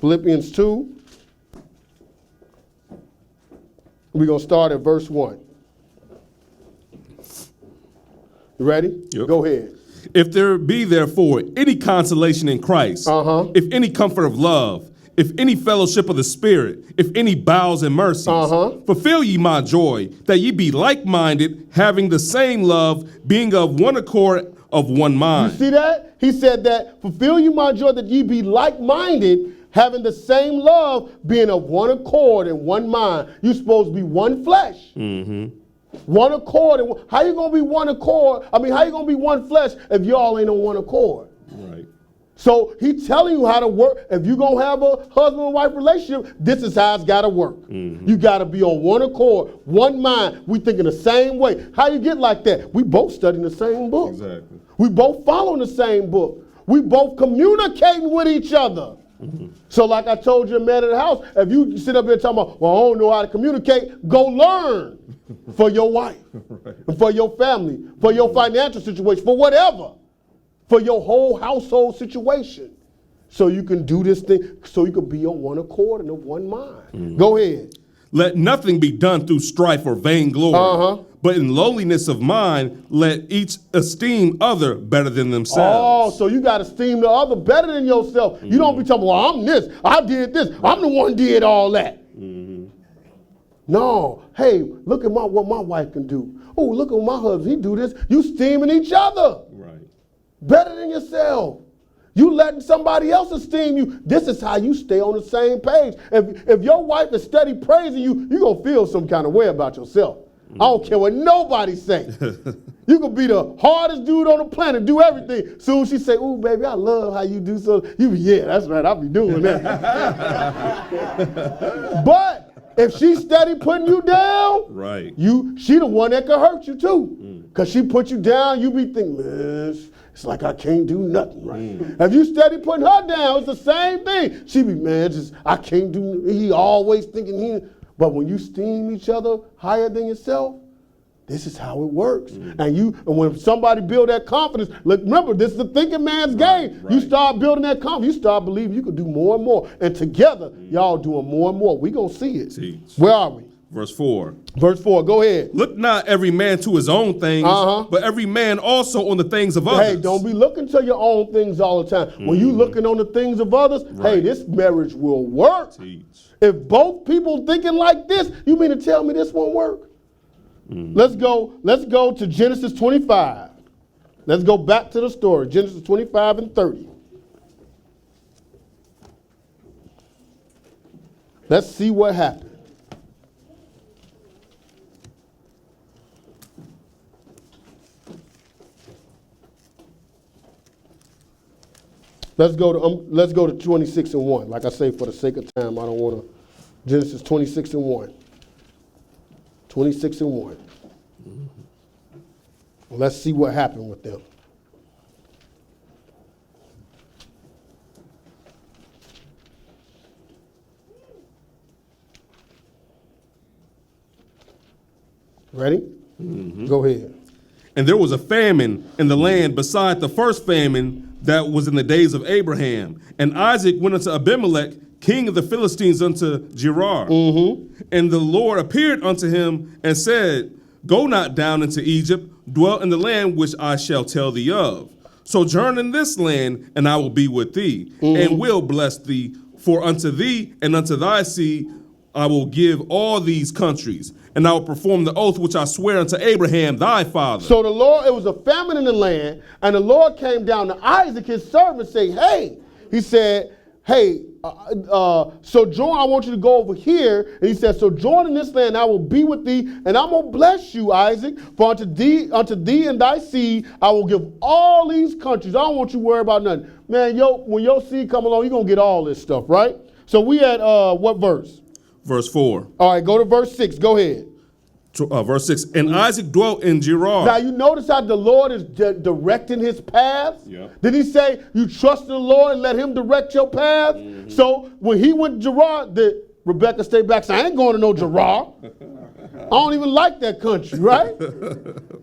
Philippians 2. We're going to start at verse 1. You ready? Yep. Go ahead. If there be therefore any consolation in Christ, if any comfort of love, if any fellowship of the Spirit, if any bowels and mercies, fulfill ye my joy, that ye be like-minded, having the same love, being of one accord, of one mind. You see that? He said that, fulfill you my joy, that ye be like-minded, having the same love, being of one accord and one mind. You're supposed to be one flesh. One accord. And how you going to be one accord? I mean, how you going to be one flesh if y'all ain't on one accord? Right. So he telling you how to work. If you're going to have a husband and wife relationship, this is how it's got to work. You got to be on one accord, one mind. We thinking the same way. How you get like that? We both studying the same book. Exactly. We both following the same book. We both communicating with each other. So like I told your man at the house, if you sit up here talking about, well, I don't know how to communicate, go learn for your wife, and for your family, for your financial situation, for whatever, for your whole household situation. So you can do this thing, so you can be on one accord and of one mind. Go ahead. Let nothing be done through strife or vainglory, but in lowliness of mind, let each esteem other better than themselves. Oh, so you got to esteem the other better than yourself. You don't be talking, well, I'm this, I did this, I'm the one did all that. No, hey, look at what my wife can do. Oh, look at my husband, he do this. You esteeming each other. Right. Better than yourself. You letting somebody else esteem you. This is how you stay on the same page. If your wife is steady praising you, you're going to feel some kind of way about yourself. I don't care what nobody say. You could be the hardest dude on the planet, do everything. Soon she say, ooh, baby, I love how you do so. You be, yeah, that's right, I'll be doing that. But if she steady putting you down, right, she the one that could hurt you too. Because she put you down, you be thinking, man, it's like I can't do nothing right. If you steady putting her down, it's the same thing. She be, man, I can't do, he always thinking But when you esteem each other higher than yourself, this is how it works. And when somebody build that confidence, look, remember, this is the thinking man's game. You start building that confidence, you start believing you can do more and more. And together, y'all doing more and more. We gonna see it. Teach. Where are we? Verse 4. Verse 4, go ahead. Look not every man to his own things, but every man also on the things of others. Hey, don't be looking to your own things all the time. When you looking on the things of others, hey, this marriage will work. Teach. If both people thinking like this, you mean to tell me this won't work? Let's go to Genesis 25. Let's go back to the story. Genesis 25 and 30. Let's see what happened. Let's go to 26 and 1. Like I say, for the sake of time, I don't want to. Genesis 26 and 1. 26 and 1. Let's see what happened with them. Ready? Go ahead. And there was a famine in the land beside the first famine that was in the days of Abraham. And Isaac went unto Abimelech, king of the Philistines, unto Gerar. And the Lord appeared unto him and said, Go not down into Egypt, dwell in the land which I shall tell thee of. Sojourn in this land, and I will be with thee, and will bless thee. For unto thee and unto thy seed I will give all these countries, and I will perform the oath which I swear unto Abraham thy father. So the Lord, it was a famine in the land, and the Lord came down to Isaac, his servant, say, hey, he said, hey, sojourn, I want you to go over here. And he said, sojourn in this land, I will be with thee, and I'm going to bless you, Isaac. For unto thee and thy seed, I will give all these countries. I don't want you to worry about nothing. Man, when your seed come along, you're going to get all this stuff, right? So we at what verse? Verse 4. All right, go to verse 6. Go ahead. Verse 6, and Isaac dwelt in Gerar. Now you notice how the Lord is directing his paths? Yeah. Did he say you trust in the Lord and let him direct your paths? So when he went to Gerar, did Rebecca stay back and say, I ain't going to no Gerar. I don't even like that country, right?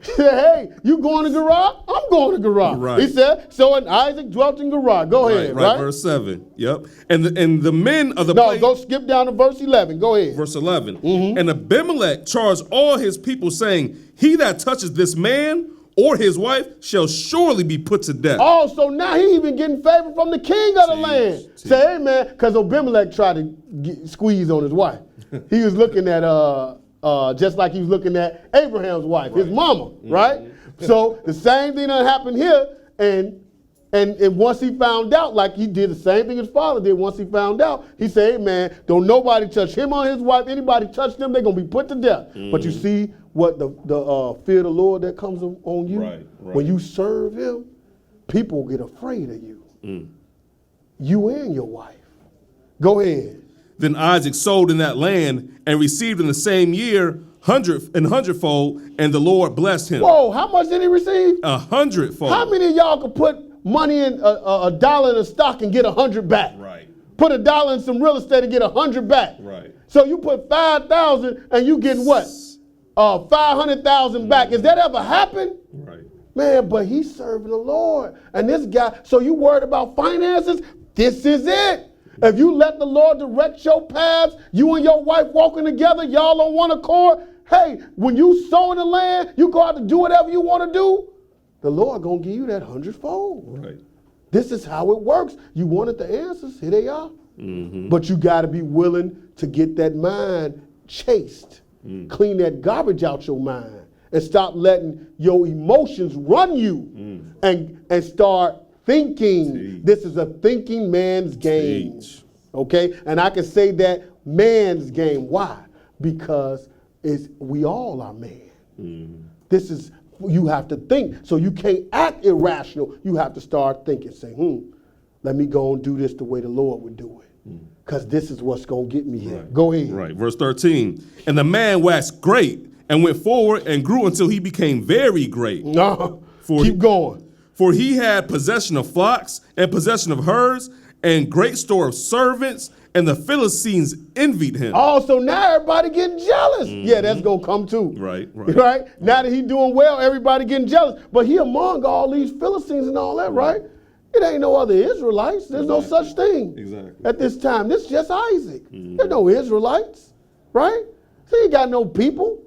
He said, hey, you going to Gerar? I'm going to Gerar. Right. He said, so and Isaac dwelt in Gerar. Go ahead, right? Verse 7, yep. And the men of the No, place, go skip down to verse 11. Go ahead. verse 11. And Abimelech charged all his people, saying, he that touches this man or his wife shall surely be put to death. Oh, so now he even getting favor from the king of the land. Say, hey, man, because Abimelech tried to squeeze on his wife. He was looking at, just like he was looking at Abraham's wife, his mama, right? So the same thing that happened here, and once he found out, like he did the same thing his father did once he found out, he said, hey, man, don't nobody touch him or his wife. Anybody touch them, they're going to be put to death. But you see what the fear of the Lord that comes on you? Right. When you serve him, people get afraid of you. You and your wife. Go ahead. Then Isaac sowed in that land and received in the same year hundredfold, and the Lord blessed him. Whoa, how much did he receive? 100-fold. How many of y'all could put money in a dollar in a stock and get 100 back? Right. Put $1 in some real estate and get 100 back. Right. So you put 5,000 and you getting what? 500,000 back. Has that ever happened? Right. Man, but he's serving the Lord. And this guy, so you worried about finances? This is it. If you let the Lord direct your paths, you and your wife walking together, y'all on one accord, hey, when you sow in the land, you go out to do whatever you want to do, the Lord going to give you that 100-fold. Right. This is how it works. You wanted the answers, here they are. But you got to be willing to get that mind chased. Clean that garbage out your mind and stop letting your emotions run you and start thinking. This is a thinking man's game. Okay? And I can say that man's game. Why? Because we all are man. This is, you have to think. So you can't act irrational. You have to start thinking, say, let me go and do this the way the Lord would do it. Because this is what's going to get me here. Right. Go ahead. Right. Verse 13. And the man waxed great and went forward and grew until he became very great. No, For keep going. For he had possession of flocks and possession of herds and great store of servants, and the Philistines envied him. Oh, so now everybody getting jealous. Yeah, that's going to come too. Right. Right? Now that he doing well, everybody getting jealous. But he among all these Philistines and all that, right? It ain't no other Israelites. There's no such thing. Exactly. At this time. This is just Isaac. There's no Israelites, right? So he ain't got no people.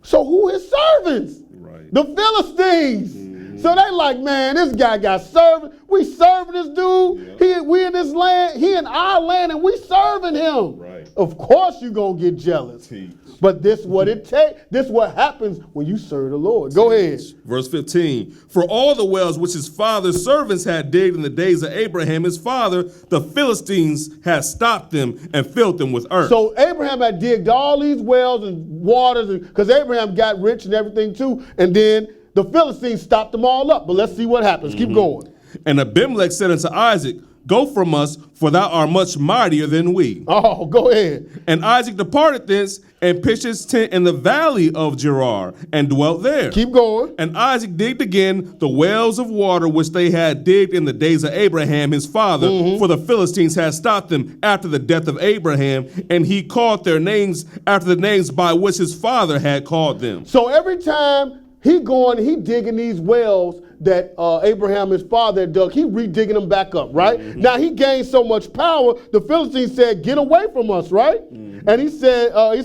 So who his servants? Right. The Philistines. So they like, man, this guy got servants. We serving this dude. Yep. We in this land. He in our land, and we serving him. Right. Of course you gonna get jealous. Teach. But this what it takes. This what happens when you serve the Lord. Go ahead. Verse 15. For all the wells which his father's servants had digged in the days of Abraham his father, the Philistines had stopped them and filled them with earth. So Abraham had digged all these wells and waters, because Abraham got rich and everything too, and then the Philistines stopped them all up. But let's see what happens. Keep going. And Abimelech said unto Isaac, Go from us, for thou art much mightier than we. Oh, go ahead. And Isaac departed thence and pitched his tent in the valley of Gerar and dwelt there. Keep going. And Isaac digged again the wells of water which they had digged in the days of Abraham his father, for the Philistines had stopped them after the death of Abraham, and he called their names after the names by which his father had called them. So every time he digging these wells that Abraham, his father, had dug, he redigging them back up, right? Now he gained so much power, the Philistines said, get away from us, right? And he said, go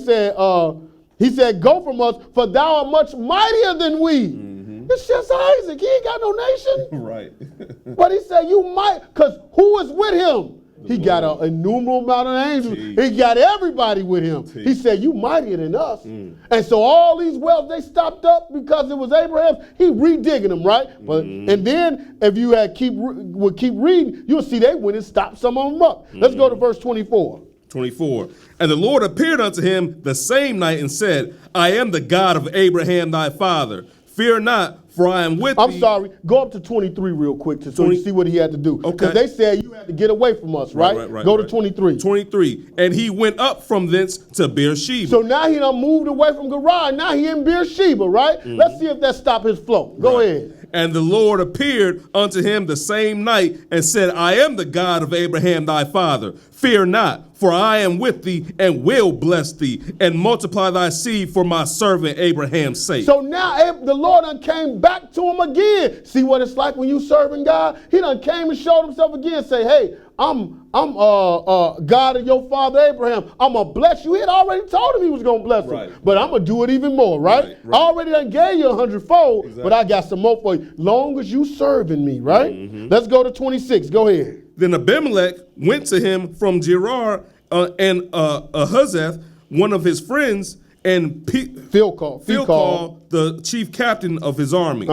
from us, for thou art much mightier than we. It's just Isaac. He ain't got no nation. Right. But he said, you might, because who is with him? He got an innumerable amount of angels. He got everybody with him. He said, you mightier than us. And so all these wells, they stopped up because it was Abraham. He redigging them, right? But and then if you would keep reading, you'll see they went and stopped some of them up. Let's go to verse 24. 24. And the Lord appeared unto him the same night and said, I am the God of Abraham thy father. Fear not, For I am with I'm thee. sorry. Go up to 23 real quick so you see what he had to do. Okay. Because they said you had to get away from us, right? Go to 23. 23. And he went up from thence to Beersheba. So now he done moved away from Gerar. Now he in Beersheba, right? Let's see if that stop his flow. Go ahead. And the Lord appeared unto him the same night and said, I am the God of Abraham thy father. Fear not, for I am with thee and will bless thee and multiply thy seed for my servant Abraham's sake. So now the Lord done came back to him again. See what it's like when you serving God? He done came and showed himself again. Say, hey, I'm God of your father Abraham. I'm going to bless you. He had already told him he was going to bless him. But I'm going to do it even more, right? I already done gave you 100-fold, but I got some more for you. Long as you serving me, right? Let's go to 26. Go ahead. Then Abimelech went to him from Gerar and Ahuzzath, one of his friends, and Philcol, the chief captain of his army.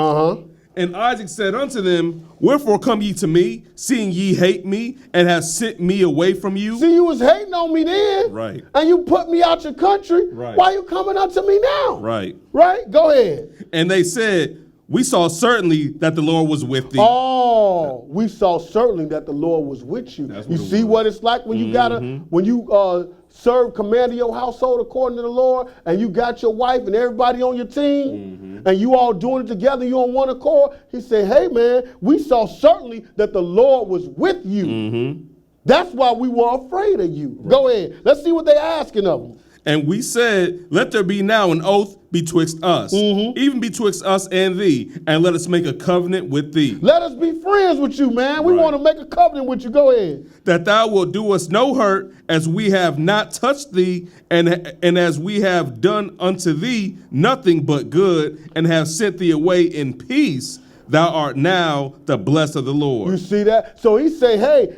And Isaac said unto them, wherefore come ye to me, seeing ye hate me, and have sent me away from you? See, you was hating on me then. Right. And you put me out your country. Right. Why you coming unto me now? Right. Right? Go ahead. And they said, we saw certainly that the Lord was with thee. Oh, we saw certainly that the Lord was with you. You see what it's like when you gotta, when you serve, command of your household according to the Lord, and you got your wife and everybody on your team, and you all doing it together, you on one accord. He said, hey man, we saw certainly that the Lord was with you. That's why we were afraid of you. Go ahead. Let's see what they're asking of them. And we said, let there be now an oath betwixt us, even betwixt us and thee, and let us make a covenant with thee. Let us be friends with you, man. We want to make a covenant with you. Go ahead. That thou wilt do us no hurt, as we have not touched thee, and as we have done unto thee nothing but good, and have sent thee away in peace. Thou art now the blessed of the Lord. You see that? So he say, hey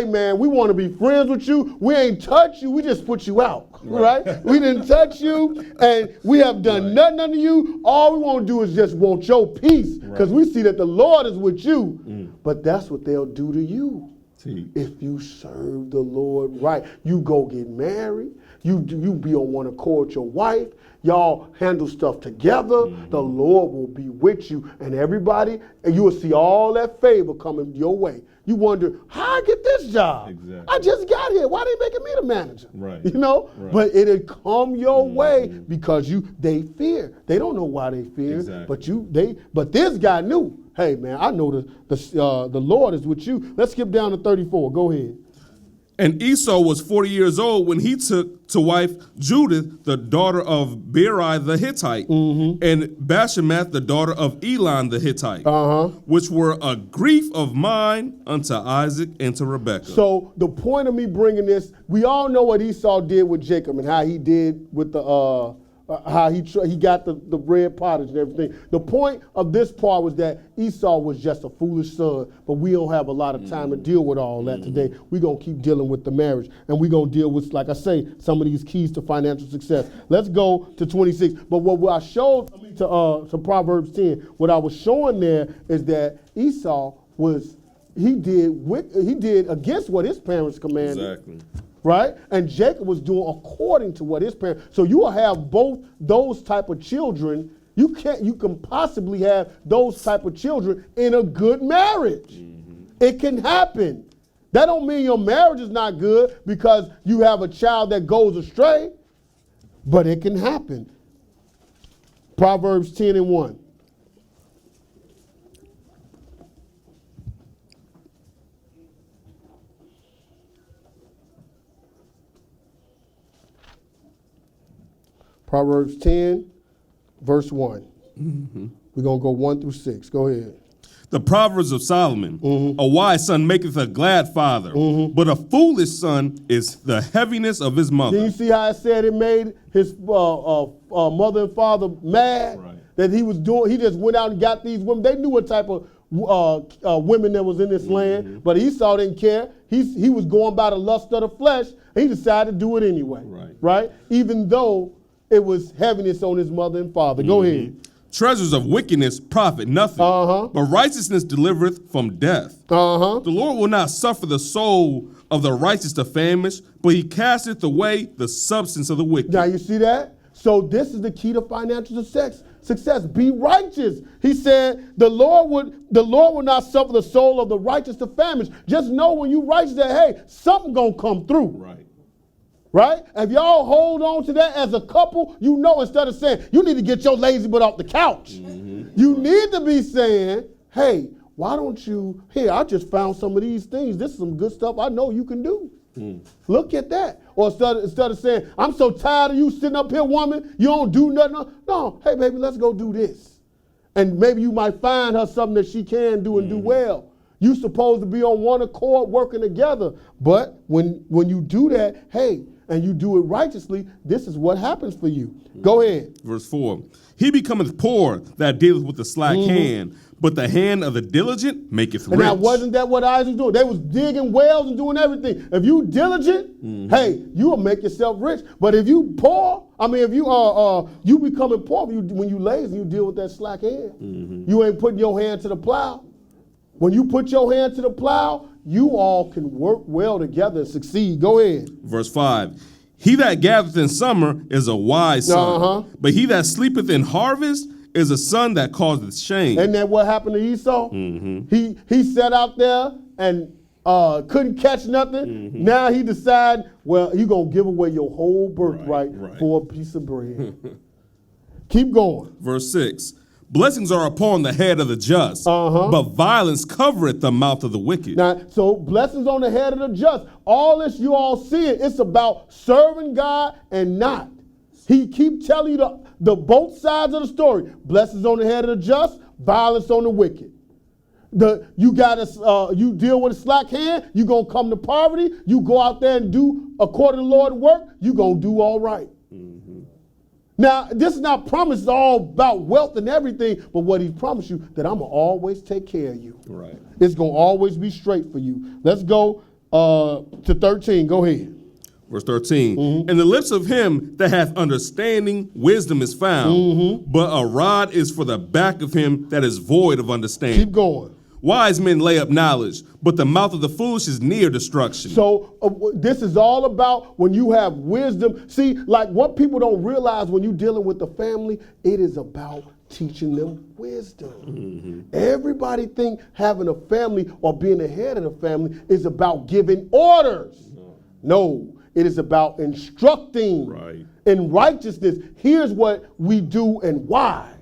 man, we want to be friends with you. We ain't touch you. We just put you out, right? We didn't touch you, and we have done nothing unto you. All we want to do is just want your peace, because we see that the Lord is with you. But that's what they'll do to you. If you serve the Lord right. You go get married. You be on one accord with your wife. Y'all handle stuff together. The Lord will be with you, and everybody, and you will see all that favor coming your way. You wonder, how I get this job? Exactly. I just got here. Why they making me the manager? Right. You know? Right. But it'll come your way because they fear. They don't know why they fear. Exactly. But this guy knew. Hey man, I know the Lord is with you. Let's skip down to 34. Go ahead. And Esau was 40 years old when he took to wife Judith, the daughter of Beri the Hittite, and Bashemath, the daughter of Elon the Hittite, which were a grief of mine unto Isaac and to Rebekah. So the point of me bringing this, we all know what Esau did with Jacob and how he did with the how he got the red pottage and everything. The point of this part was that Esau was just a foolish son, but we don't have a lot of time to deal with all that today. We're going to keep dealing with the marriage, and we're going to deal with, like I say, some of these keys to financial success. Let's go to 26. But what I showed to Proverbs 10, what I was showing there is that Esau he did against what his parents commanded. Exactly. Right? And Jacob was doing according to what his parents. So you will have both those type of children. You can possibly have those type of children in a good marriage. It can happen. That don't mean your marriage is not good because you have a child that goes astray, but it can happen. Proverbs 10:1. Proverbs 10, verse 1. We're going to go 1 through 6. Go ahead. The Proverbs of Solomon. A wise son maketh a glad father, but a foolish son is the heaviness of his mother. Can you see how I said it made his mother and father mad? Right. That he was doing, he just went out and got these women. They knew what type of women that was in this land, but Esau didn't care. He was going by the lust of the flesh, and he decided to do it anyway. Right? Even though it was heaviness on his mother and father. Go ahead. Treasures of wickedness profit nothing, but righteousness delivereth from death. The Lord will not suffer the soul of the righteous to famish, but he casteth away the substance of the wicked. Now you see that? So this is the key to financial success. Be righteous. He said the Lord will not suffer the soul of the righteous to famish. Just know when you righteous that, hey, something gonna come through. Right. Right? If y'all hold on to that as a couple, you know, instead of saying, you need to get your lazy butt off the couch, you need to be saying, hey, why don't you, here, I just found some of these things. This is some good stuff I know you can do. Look at that. Or instead of saying, I'm so tired of you sitting up here, woman, you don't do nothing. No, hey, baby, let's go do this. And maybe you might find her something that she can do and do well. You supposed to be on one accord working together. But when you do that, hey, and you do it righteously, this is what happens for you. Go ahead. Verse 4. He becometh poor that dealeth with the slack hand, but the hand of the diligent maketh rich. And now, wasn't that what Isaac was doing? They was digging wells and doing everything. If you diligent, hey, you will make yourself rich. But if you poor, I mean, if you you becoming poor, when you lazy, you deal with that slack hand. You ain't putting your hand to the plow. When you put your hand to the plow, you all can work well together and succeed. Go ahead. Verse 5. He that gathereth in summer is a wise son, but he that sleepeth in harvest is a son that causeth shame. Isn't that what happened to Esau? He sat out there and couldn't catch nothing. Now he decided, well, you're going to give away your whole birthright for a piece of bread. Keep going. Verse 6. Blessings are upon the head of the just, but violence covereth the mouth of the wicked. Now, so blessings on the head of the just. All this you all see, it's about serving God and not. He keep telling you the both sides of the story. Blessings on the head of the just, violence on the wicked. You deal with a slack hand, you're going to come to poverty. You go out there and do according to the Lord's work, you're going to do all right. Now, this is not promised all about wealth and everything, but what he promised you, that I'm going to always take care of you. Right. It's going to always be straight for you. Let's go to 13. Go ahead. Verse 13. In the lips of him that hath understanding, wisdom is found, but a rod is for the back of him that is void of understanding. Keep going. Wise men lay up knowledge, but the mouth of the foolish is near destruction. So this is all about when you have wisdom. See, like what people don't realize when you're dealing with the family, it is about teaching them wisdom. Everybody think having a family or being the head of the family is about giving orders. No, it is about instructing in righteousness. Here's what we do and why.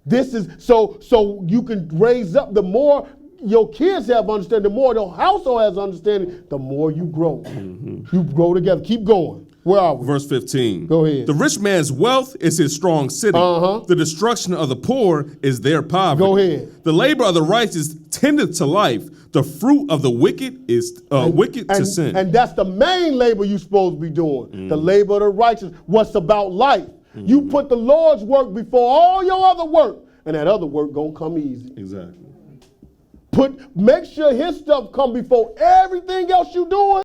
This is so you can raise up. The more your kids have understanding, the more the household has understanding, the more you grow. You grow together. Keep going. Where are we? Verse 15. Go ahead. The rich man's wealth is his strong city. The destruction of the poor is their poverty. Go ahead. The labor of the righteous tendeth to life. The fruit of the wicked is wicked to sin. And that's the main labor you're supposed to be doing. The labor of the righteous. What's about life? You put the Lord's work before all your other work, and that other work gonna come easy. Exactly. Make sure his stuff come before everything else you doing.